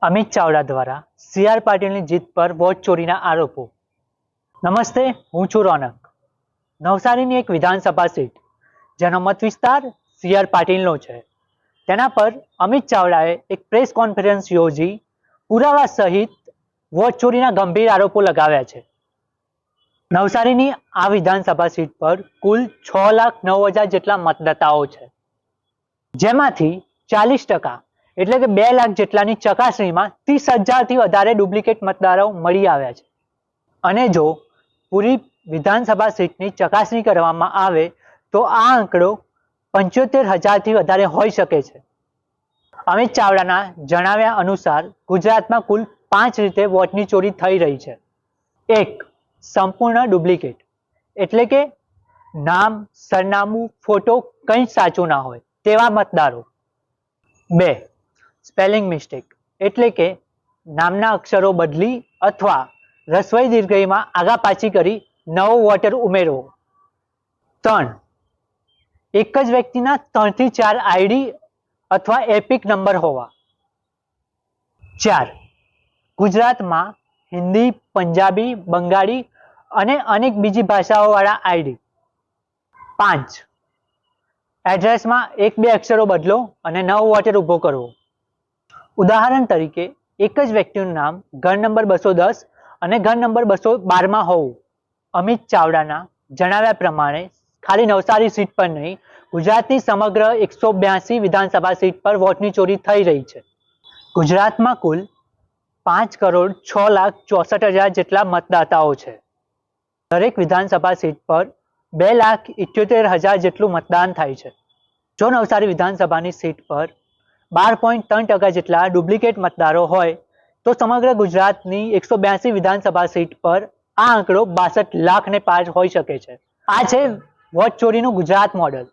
અમિત ચાવડા દ્વારા સી.આર. પાટીલની જીત પર વોટ ચોરીના આરોપો. નમસ્તે, હું છું રોનક. નવસારીની એક વિધાનસભા સીટ જેનો મત વિસ્તાર સી.આર. પાટીલનો છે, તેના પર અમિત ચાવડાએ એક પ્રેસ કોન્ફરન્સ યોજી પુરાવા સહિત વોટ ચોરીના ગંભીર આરોપો લગાવ્યા છે. નવસારીની આ વિધાનસભા સીટ પર કુલ 6,09,000 જેટલા મતદાતાઓ છે, જેમાંથી 40% એટલે કે 2 લાખ જેટલાની ચકાસણીમાં 30,000થી વધારે ડુપ્લિકેટ મતદારો મળી આવ્યા છે. અને જો પૂરી વિધાનસભા સીટની ચકાસણી કરવામાં આવે તો આ આંકડો 75,000થી વધારે હોઈ શકે છે. અમિત ચાવડાના જણાવ્યા અનુસાર ગુજરાતમાં કુલ 5 રીતે વોટની ચોરી થઈ રહી છે. 1. સંપૂર્ણ ડુપ્લિકેટ, એટલે કે નામ, સરનામું, ફોટો કંઈ સાચું ના હોય તેવા મતદારો. 2. સ્પેલિંગ મિસ્ટેક, એટલે કે નામના અક્ષરો બદલી અથવા રસવઈ દીર્ઘઈમાં આગા પાછી કરી નવો વોટર ઉમેરવો. 3. એક જ વ્યક્તિના 3 થી 4 આઈડી અથવા એપિક નંબર હોવા. 4. ગુજરાતમાં હિન્દી, પંજાબી, બંગાળી અને અનેક બીજી ભાષાઓવાળા આઈડી. 5. એડ્રેસમાં 1-2 અક્ષરો બદલો અને નવો વોટર ઊભો કરવો. ઉદાહરણ તરીકે એક જ વ્યક્તિનું નામ ઘર નંબર 210 અને ઘર નંબર 212માં હોવું. અમિત ચાવડાના જણાવ્યા પ્રમાણે ખાલી નવસારી સીટ પર નહીં, ગુજરાતની સમગ્ર 182 વિધાનસભા સીટ પર વોટની ચોરી થઈ રહી છે. ગુજરાતમાં કુલ 5,06,64,000 જેટલા મતદાતાઓ છે. દરેક વિધાનસભા સીટ પર 2,78,000 જેટલું મતદાન થાય છે. જો નવસારી વિધાનસભાની સીટ પર 12.3% જેટલા ડુપ્લિકેટ મતદારો હોય તો સમગ્ર ગુજરાતની 182 વિધાનસભા સીટ પર આ આંકડો 62 લાખને પાર હોઈ શકે છે. આ છે વોટ ચોરીનું ગુજરાત મોડલ.